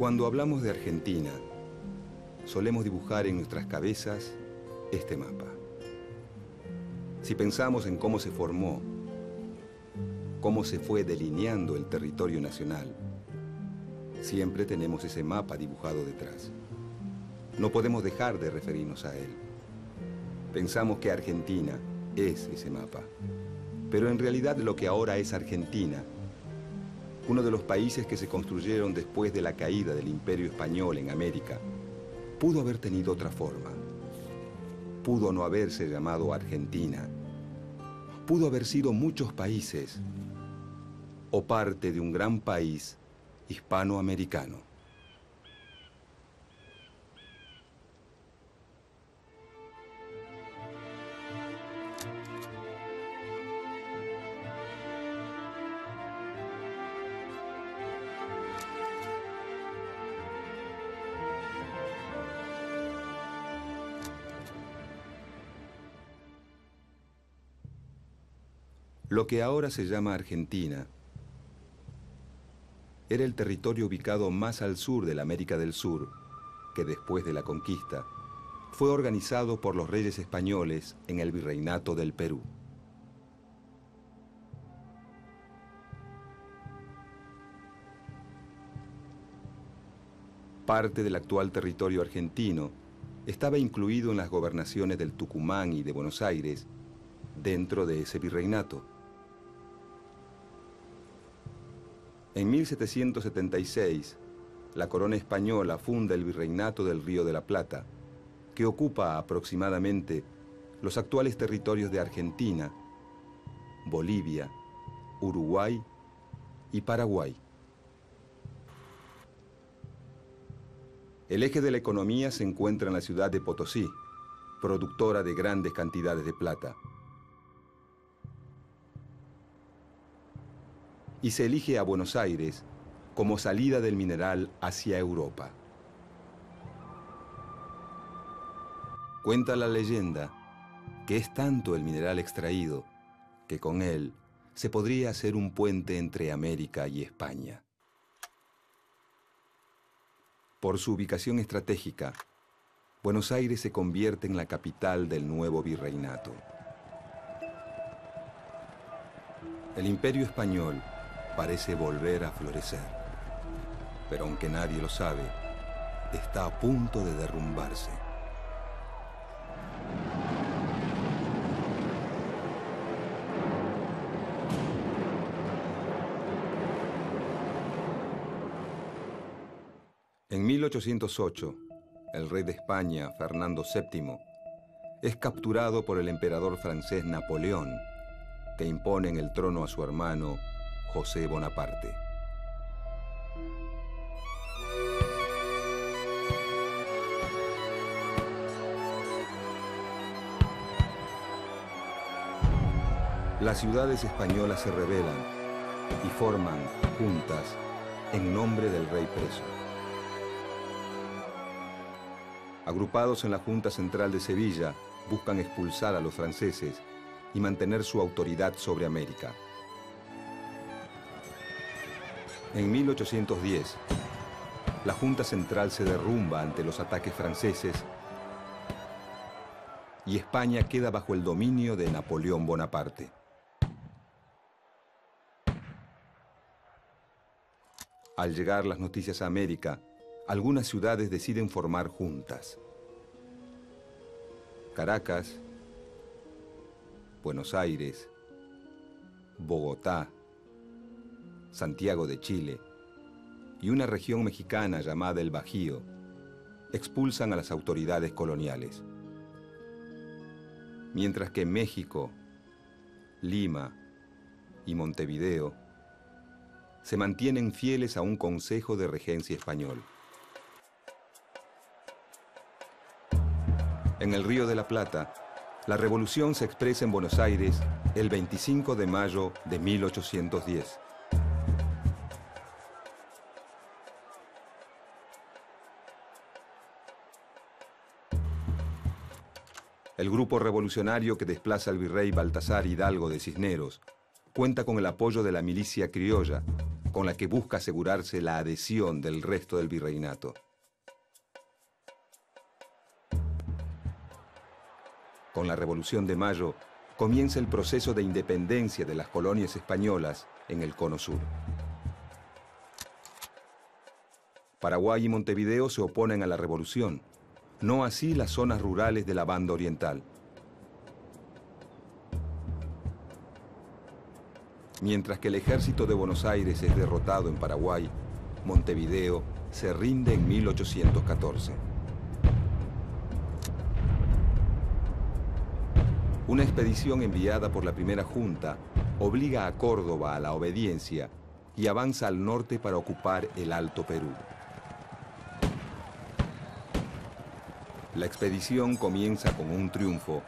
Cuando hablamos de Argentina, solemos dibujar en nuestras cabezas este mapa. Si pensamos en cómo se formó, cómo se fue delineando el territorio nacional, siempre tenemos ese mapa dibujado detrás. No podemos dejar de referirnos a él. Pensamos que Argentina es ese mapa, pero en realidad lo que ahora es Argentina, uno de los países que se construyeron después de la caída del Imperio Español en América, pudo haber tenido otra forma. Pudo no haberse llamado Argentina. Pudo haber sido muchos países o parte de un gran país hispanoamericano. Lo que ahora se llama Argentina era el territorio ubicado más al sur de la América del Sur, que después de la conquista fue organizado por los reyes españoles en el Virreinato del Perú. Parte del actual territorio argentino estaba incluido en las gobernaciones del Tucumán y de Buenos Aires dentro de ese virreinato. En 1776, la corona española funda el Virreinato del Río de la Plata, que ocupa aproximadamente los actuales territorios de Argentina, Bolivia, Uruguay y Paraguay. El eje de la economía se encuentra en la ciudad de Potosí, productora de grandes cantidades de plata. Y se elige a Buenos Aires como salida del mineral hacia Europa. Cuenta la leyenda que es tanto el mineral extraído que con él se podría hacer un puente entre América y España. Por su ubicación estratégica, Buenos Aires se convierte en la capital del nuevo virreinato. El Imperio Español parece volver a florecer, pero aunque nadie lo sabe, está a punto de derrumbarse. En 1808, el rey de España, Fernando VII, es capturado por el emperador francés Napoleón, que impone en el trono a su hermano José Bonaparte. Las ciudades españolas se rebelan y forman juntas en nombre del rey preso. Agrupados en la Junta Central de Sevilla, buscan expulsar a los franceses y mantener su autoridad sobre América. En 1810, la Junta Central se derrumba ante los ataques franceses y España queda bajo el dominio de Napoleón Bonaparte. Al llegar las noticias a América, algunas ciudades deciden formar juntas. Caracas, Buenos Aires, Bogotá, Santiago de Chile y una región mexicana llamada el Bajío expulsan a las autoridades coloniales. Mientras que México, Lima y Montevideo se mantienen fieles a un consejo de regencia español. En el Río de la Plata, la revolución se expresa en Buenos Aires el 25 de mayo de 1810. El grupo revolucionario que desplaza al virrey Baltasar Hidalgo de Cisneros cuenta con el apoyo de la milicia criolla, con la que busca asegurarse la adhesión del resto del virreinato. Con la Revolución de Mayo comienza el proceso de independencia de las colonias españolas en el Cono Sur. Paraguay y Montevideo se oponen a la revolución, no así las zonas rurales de la Banda Oriental. Mientras que el ejército de Buenos Aires es derrotado en Paraguay, Montevideo se rinde en 1814. Una expedición enviada por la primera junta obliga a Córdoba a la obediencia y avanza al norte para ocupar el Alto Perú. La expedición comienza con un triunfo,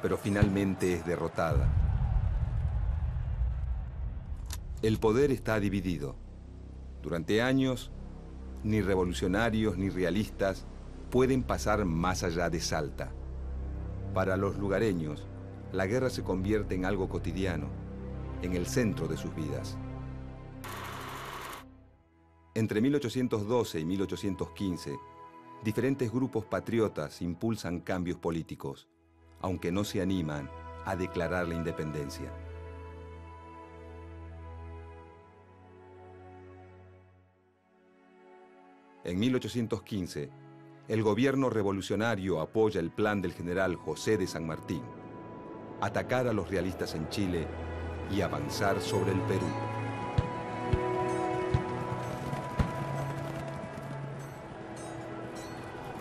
pero finalmente es derrotada. El poder está dividido. Durante años, ni revolucionarios ni realistas pueden pasar más allá de Salta. Para los lugareños, la guerra se convierte en algo cotidiano, en el centro de sus vidas. Entre 1812 y 1815, diferentes grupos patriotas impulsan cambios políticos, aunque no se animan a declarar la independencia. En 1815, el gobierno revolucionario apoya el plan del general José de San Martín: atacar a los realistas en Chile y avanzar sobre el Perú.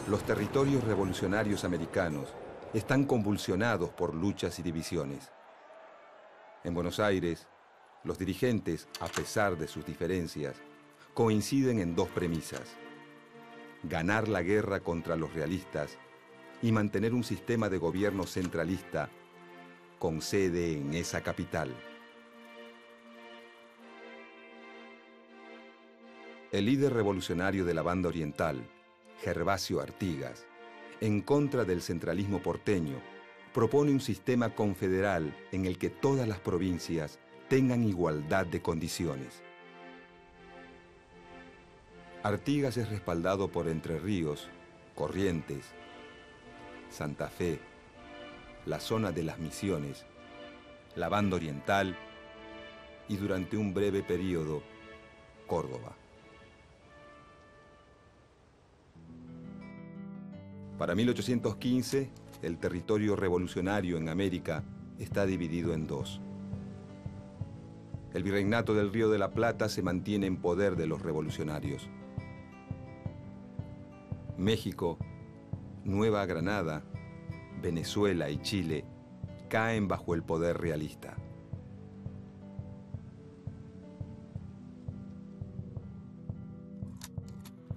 Los territorios revolucionarios americanos están convulsionados por luchas y divisiones. En Buenos Aires, los dirigentes, a pesar de sus diferencias, coinciden en dos premisas: ganar la guerra contra los realistas y mantener un sistema de gobierno centralista con sede en esa capital. El líder revolucionario de la Banda Oriental, Gervasio Artigas, en contra del centralismo porteño, propone un sistema confederal en el que todas las provincias tengan igualdad de condiciones. Artigas es respaldado por Entre Ríos, Corrientes, Santa Fe, la zona de las Misiones, la Banda Oriental y, durante un breve periodo, Córdoba. Para 1815, el territorio revolucionario en América está dividido en dos. El virreinato del Río de la Plata se mantiene en poder de los revolucionarios. México, Nueva Granada, Venezuela y Chile caen bajo el poder realista.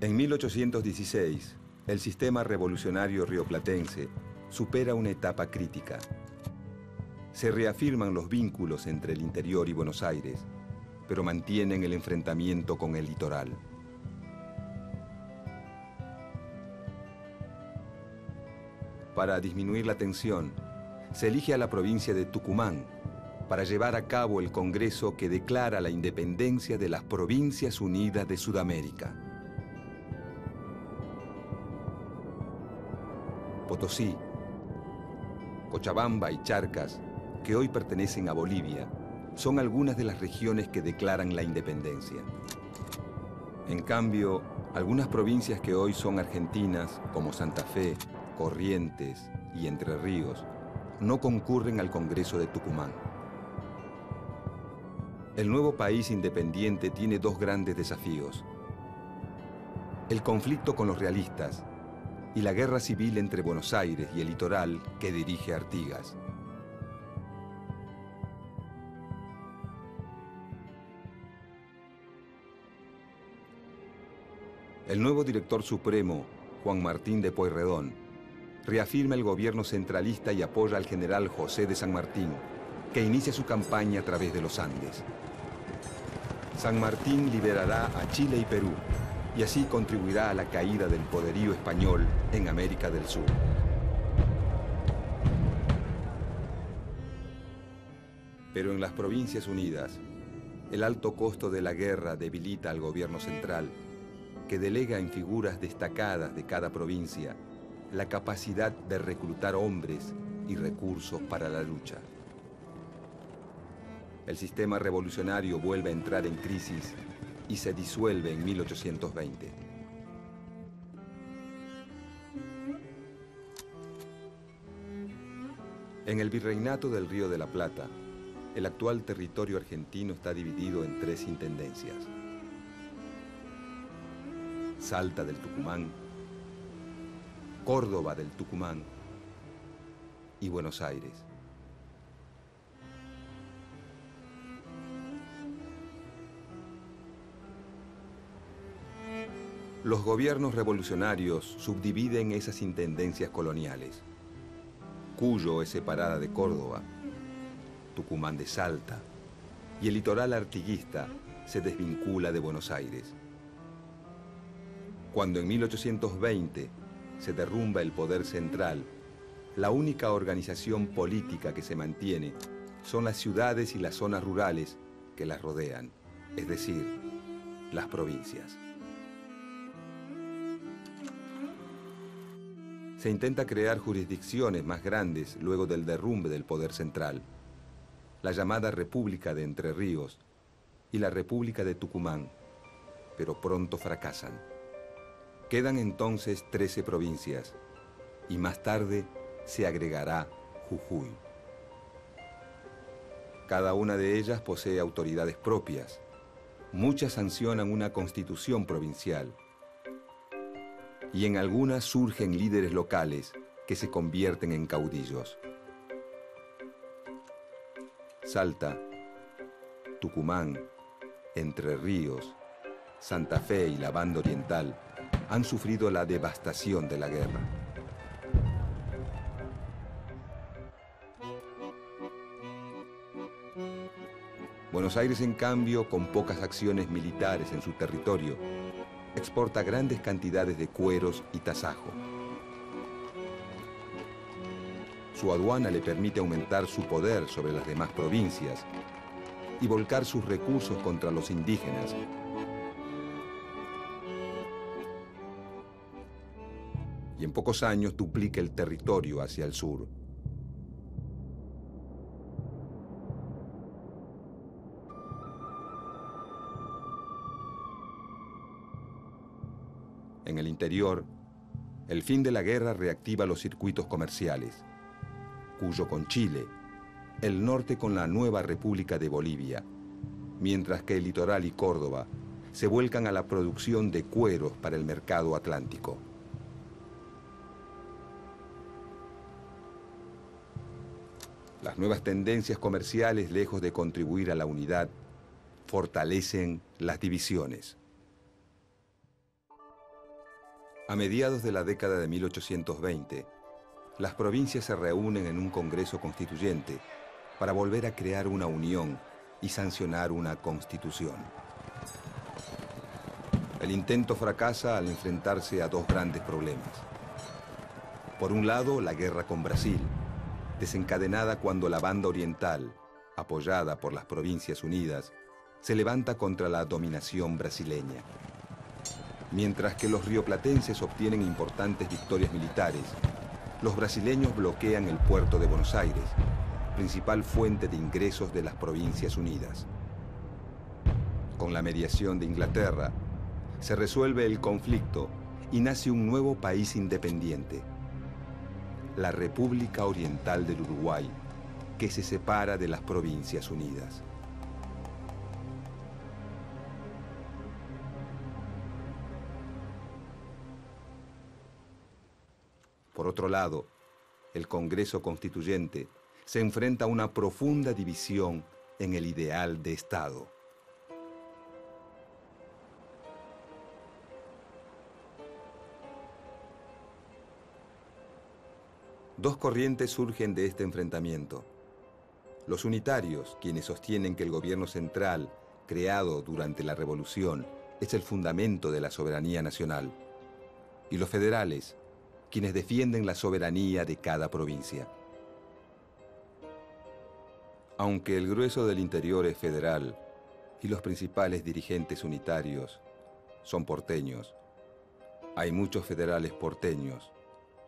En 1816, el sistema revolucionario rioplatense supera una etapa crítica. Se reafirman los vínculos entre el interior y Buenos Aires, pero mantienen el enfrentamiento con el litoral. Para disminuir la tensión, se elige a la provincia de Tucumán para llevar a cabo el Congreso que declara la independencia de las Provincias Unidas de Sudamérica. Potosí, Cochabamba y Charcas, que hoy pertenecen a Bolivia, son algunas de las regiones que declaran la independencia. En cambio, algunas provincias que hoy son argentinas, como Santa Fe, Corrientes y Entre Ríos, no concurren al Congreso de Tucumán. El nuevo país independiente tiene dos grandes desafíos: el conflicto con los realistas y la guerra civil entre Buenos Aires y el litoral que dirige Artigas. El nuevo director supremo, Juan Martín de Pueyrredón, reafirma el gobierno centralista y apoya al general José de San Martín, que inicia su campaña a través de los Andes. San Martín liberará a Chile y Perú, y así contribuirá a la caída del poderío español en América del Sur. Pero en las Provincias Unidas, El alto costo de la guerra debilita al gobierno central, que delega en figuras destacadas de cada provincia la capacidad de reclutar hombres y recursos para la lucha. El sistema revolucionario vuelve a entrar en crisis y se disuelve en 1820. En el Virreinato del Río de la Plata, el actual territorio argentino está dividido en 3 intendencias: Salta del Tucumán, Córdoba del Tucumán y Buenos Aires. Los gobiernos revolucionarios subdividen esas intendencias coloniales. Cuyo es separada de Córdoba, Tucumán de Salta, y el litoral artiguista se desvincula de Buenos Aires. Cuando en 1820 se derrumba el poder central, la única organización política que se mantiene son las ciudades y las zonas rurales que las rodean, es decir, las provincias. Se intenta crear jurisdicciones más grandes luego del derrumbe del poder central, la llamada República de Entre Ríos y la República de Tucumán, pero pronto fracasan. Quedan entonces 13 provincias y más tarde se agregará Jujuy. Cada una de ellas posee autoridades propias. Muchas sancionan una constitución provincial y en algunas surgen líderes locales que se convierten en caudillos. Salta, Tucumán, Entre Ríos, Santa Fe y la Banda Oriental han sufrido la devastación de la guerra. Buenos Aires, en cambio, con pocas acciones militares en su territorio, exporta grandes cantidades de cueros y tasajo. Su aduana le permite aumentar su poder sobre las demás provincias y volcar sus recursos contra los indígenas. Y en pocos años duplica el territorio hacia el sur. En el interior, el fin de la guerra reactiva los circuitos comerciales, Cuyo con Chile, el norte con la nueva República de Bolivia, mientras que el litoral y Córdoba se vuelcan a la producción de cueros para el mercado atlántico. Las nuevas tendencias comerciales, lejos de contribuir a la unidad, fortalecen las divisiones. A mediados de la década de 1820, las provincias se reúnen en un Congreso Constituyente para volver a crear una unión y sancionar una constitución. El intento fracasa al enfrentarse a 2 grandes problemas. Por un lado, la guerra con Brasil, desencadenada cuando la Banda Oriental, apoyada por las Provincias Unidas, se levanta contra la dominación brasileña. Mientras que los rioplatenses obtienen importantes victorias militares, los brasileños bloquean el puerto de Buenos Aires, principal fuente de ingresos de las Provincias Unidas. Con la mediación de Inglaterra, se resuelve el conflicto y nace un nuevo país independiente, la República Oriental del Uruguay, que se separa de las Provincias Unidas. Por otro lado, el Congreso Constituyente se enfrenta a una profunda división en el ideal de Estado. Dos corrientes surgen de este enfrentamiento. Los unitarios, quienes sostienen que el gobierno central, creado durante la Revolución, es el fundamento de la soberanía nacional, y los federales, quienes defienden la soberanía de cada provincia. Aunque el grueso del interior es federal, y los principales dirigentes unitarios son porteños. Hay muchos federales porteños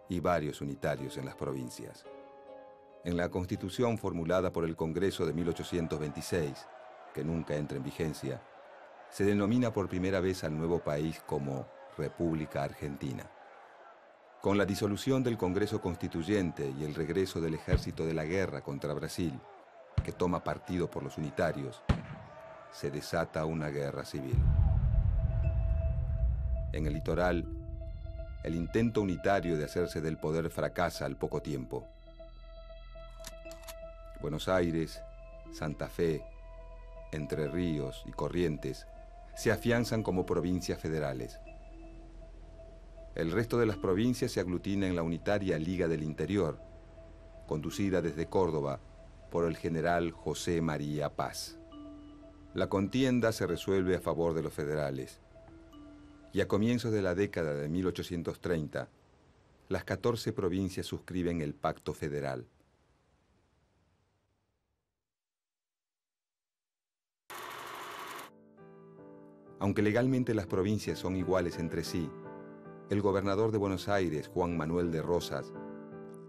y varios unitarios en las provincias. En la Constitución formulada por el Congreso de 1826, que nunca entra en vigencia, se denomina por primera vez al nuevo país como República Argentina. Con la disolución del Congreso Constituyente y el regreso del ejército de la guerra contra Brasil, que toma partido por los unitarios, se desata una guerra civil. En el litoral, el intento unitario de hacerse del poder fracasa al poco tiempo. Buenos Aires, Santa Fe, Entre Ríos y Corrientes se afianzan como provincias federales. El resto de las provincias se aglutina en la unitaria Liga del Interior, conducida desde Córdoba por el general José María Paz. La contienda se resuelve a favor de los federales, y a comienzos de la década de 1830, las 14 provincias suscriben el Pacto Federal. Aunque legalmente las provincias son iguales entre sí, el gobernador de Buenos Aires, Juan Manuel de Rosas,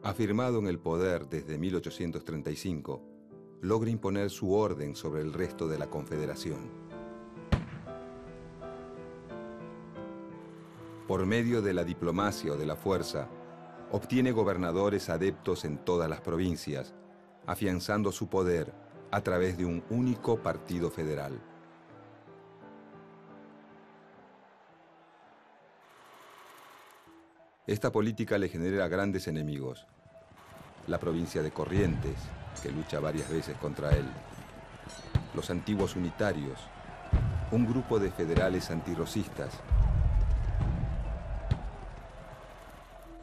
afirmado en el poder desde 1835, logra imponer su orden sobre el resto de la Confederación. Por medio de la diplomacia o de la fuerza, obtiene gobernadores adeptos en todas las provincias, afianzando su poder a través de un único partido federal. Esta política le genera grandes enemigos. La provincia de Corrientes, que lucha varias veces contra él. Los antiguos unitarios, un grupo de federales antirrocistas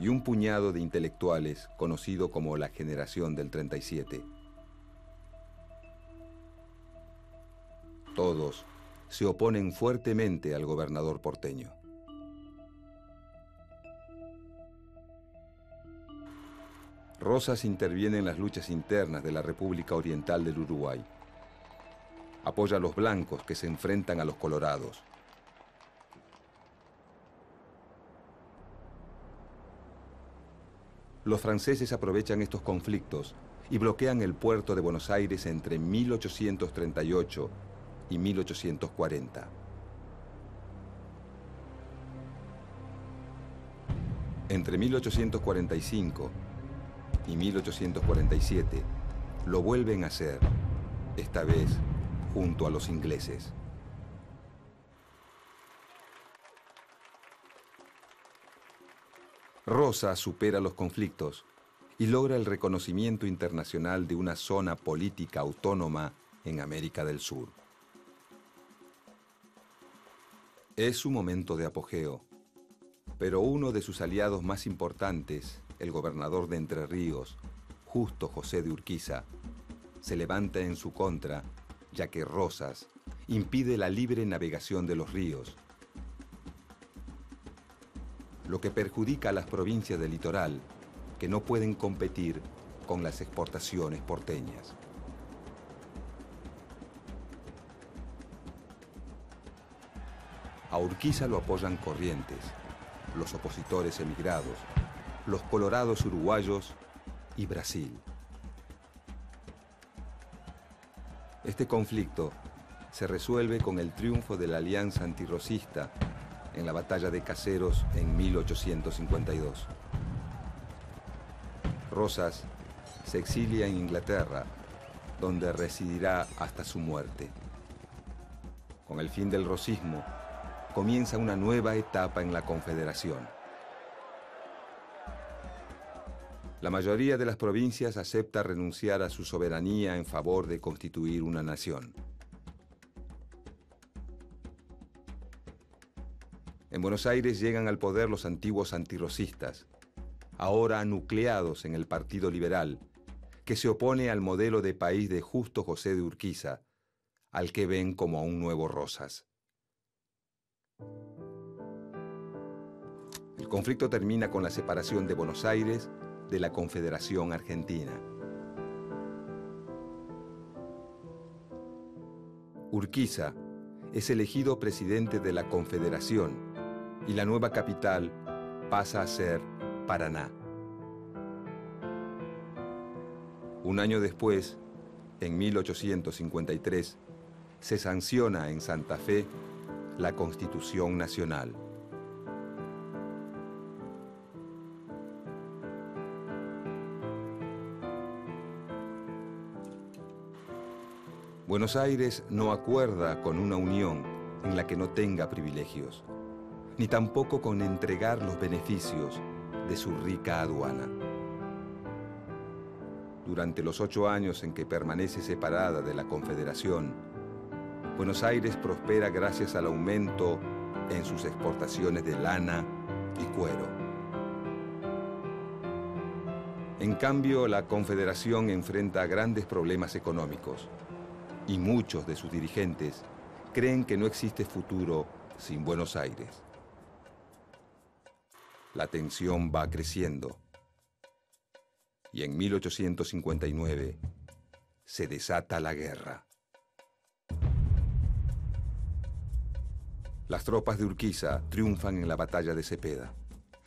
y un puñado de intelectuales conocido como la Generación del 37. Todos se oponen fuertemente al gobernador porteño. Rosas interviene en las luchas internas de la República Oriental del Uruguay. Apoya a los blancos que se enfrentan a los colorados. Los franceses aprovechan estos conflictos y bloquean el puerto de Buenos Aires entre 1838 y 1840. Entre 1845 y 1847 lo vuelven a hacer, esta vez junto a los ingleses. Rosas supera los conflictos y logra el reconocimiento internacional de una zona política autónoma en América del Sur. Es su momento de apogeo, pero uno de sus aliados más importantes, el gobernador de Entre Ríos, Justo José de Urquiza, se levanta en su contra, ya que Rosas impide la libre navegación de los ríos, lo que perjudica a las provincias del litoral, que no pueden competir con las exportaciones porteñas. A Urquiza lo apoyan Corrientes, los opositores emigrados, los colorados uruguayos y Brasil. Este conflicto se resuelve con el triunfo de la Alianza Antirrosista en la Batalla de Caseros en 1852. Rosas se exilia en Inglaterra, donde residirá hasta su muerte. Con el fin del rosismo, comienza una nueva etapa en la Confederación. La mayoría de las provincias acepta renunciar a su soberanía en favor de constituir una nación. En Buenos Aires llegan al poder los antiguos antirrosistas, ahora nucleados en el Partido Liberal, que se opone al modelo de país de Justo José de Urquiza, al que ven como a un nuevo Rosas. El conflicto termina con la separación de Buenos Aires de la Confederación Argentina. Urquiza es elegido presidente de la Confederación y la nueva capital pasa a ser Paraná. Un año después, en 1853, se sanciona en Santa Fe la Constitución Nacional. Buenos Aires no acuerda con una unión en la que no tenga privilegios, ni tampoco con entregar los beneficios de su rica aduana. Durante los 8 años en que permanece separada de la Confederación, Buenos Aires prospera gracias al aumento en sus exportaciones de lana y cuero. En cambio, la Confederación enfrenta grandes problemas económicos y muchos de sus dirigentes creen que no existe futuro sin Buenos Aires. La tensión va creciendo y en 1859 se desata la guerra. Las tropas de Urquiza triunfan en la batalla de Cepeda.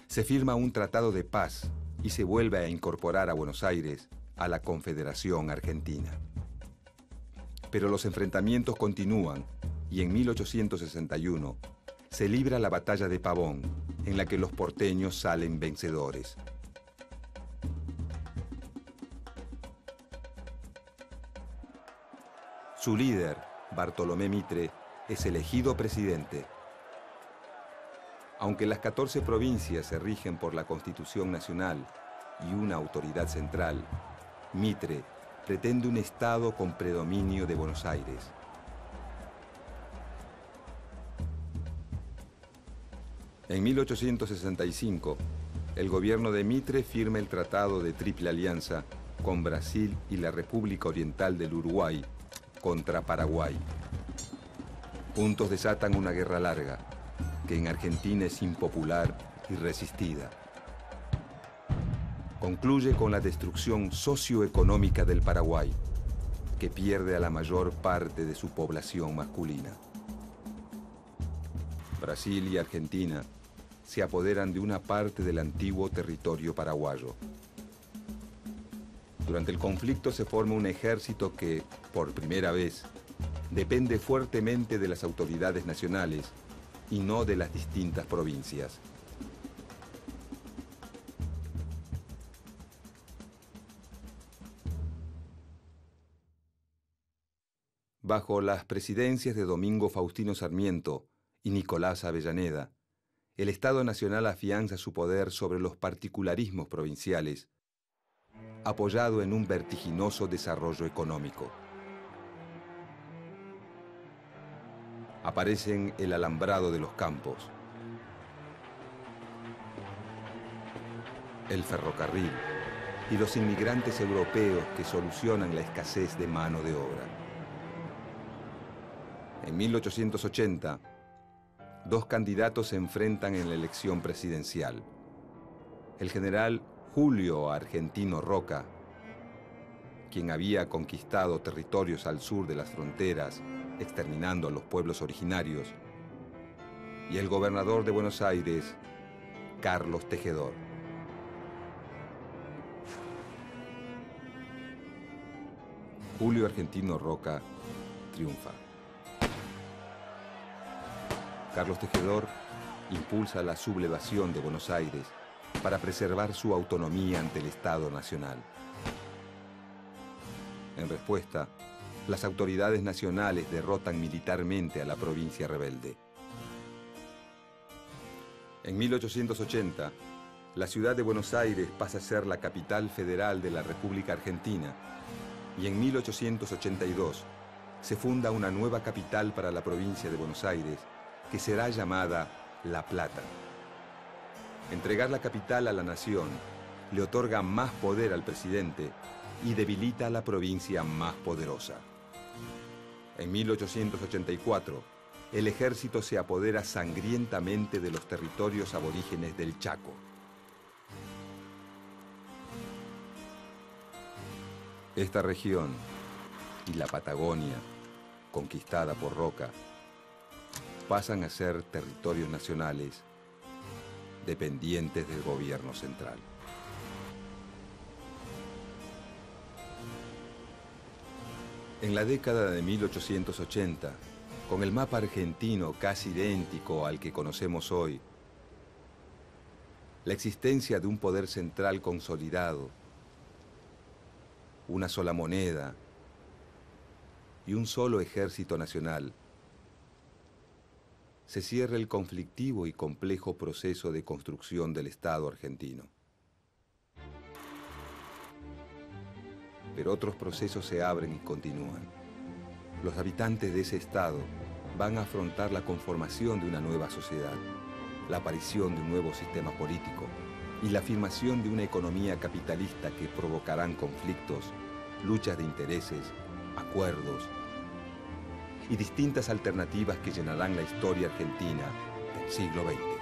Se firma un tratado de paz y se vuelve a incorporar a Buenos Aires a la Confederación Argentina. Pero los enfrentamientos continúan y en 1861 se libra la batalla de Pavón, en la que los porteños salen vencedores. Su líder, Bartolomé Mitre, es elegido presidente. Aunque las 14 provincias se rigen por la Constitución Nacional y una autoridad central, Mitre pretende un Estado con predominio de Buenos Aires. En 1865, el gobierno de Mitre firma el Tratado de Triple Alianza con Brasil y la República Oriental del Uruguay contra Paraguay. Juntos desatan una guerra larga, que en Argentina es impopular y resistida. Concluye con la destrucción socioeconómica del Paraguay, que pierde a la mayor parte de su población masculina. Brasil y Argentina se apoderan de una parte del antiguo territorio paraguayo. Durante el conflicto se forma un ejército que, por primera vez, depende fuertemente de las autoridades nacionales y no de las distintas provincias. Bajo las presidencias de Domingo Faustino Sarmiento y Nicolás Avellaneda, el Estado Nacional afianza su poder sobre los particularismos provinciales, apoyado en un vertiginoso desarrollo económico. Aparecen el alambrado de los campos, el ferrocarril y los inmigrantes europeos que solucionan la escasez de mano de obra. En 1880, 2 candidatos se enfrentan en la elección presidencial. El general Julio Argentino Roca, quien había conquistado territorios al sur de las fronteras, exterminando a los pueblos originarios, y el gobernador de Buenos Aires, Carlos Tejedor. Julio Argentino Roca triunfa. Carlos Tejedor impulsa la sublevación de Buenos Aires para preservar su autonomía ante el Estado Nacional. En respuesta, las autoridades nacionales derrotan militarmente a la provincia rebelde. En 1880, la ciudad de Buenos Aires pasa a ser la capital federal de la República Argentina y en 1882 se funda una nueva capital para la provincia de Buenos Aires que será llamada La Plata. Entregar la capital a la nación le otorga más poder al presidente y debilita a la provincia más poderosa. En 1884, el ejército se apodera sangrientamente de los territorios aborígenes del Chaco. Esta región y la Patagonia conquistada por Roca, pasan a ser territorios nacionales dependientes del gobierno central. En la década de 1880, con el mapa argentino casi idéntico al que conocemos hoy, la existencia de un poder central consolidado, una sola moneda y un solo ejército nacional, se cierra el conflictivo y complejo proceso de construcción del Estado argentino. Pero otros procesos se abren y continúan. Los habitantes de ese Estado van a afrontar la conformación de una nueva sociedad, la aparición de un nuevo sistema político y la afirmación de una economía capitalista que provocarán conflictos, luchas de intereses, acuerdos y distintas alternativas que llenarán la historia argentina del siglo XX.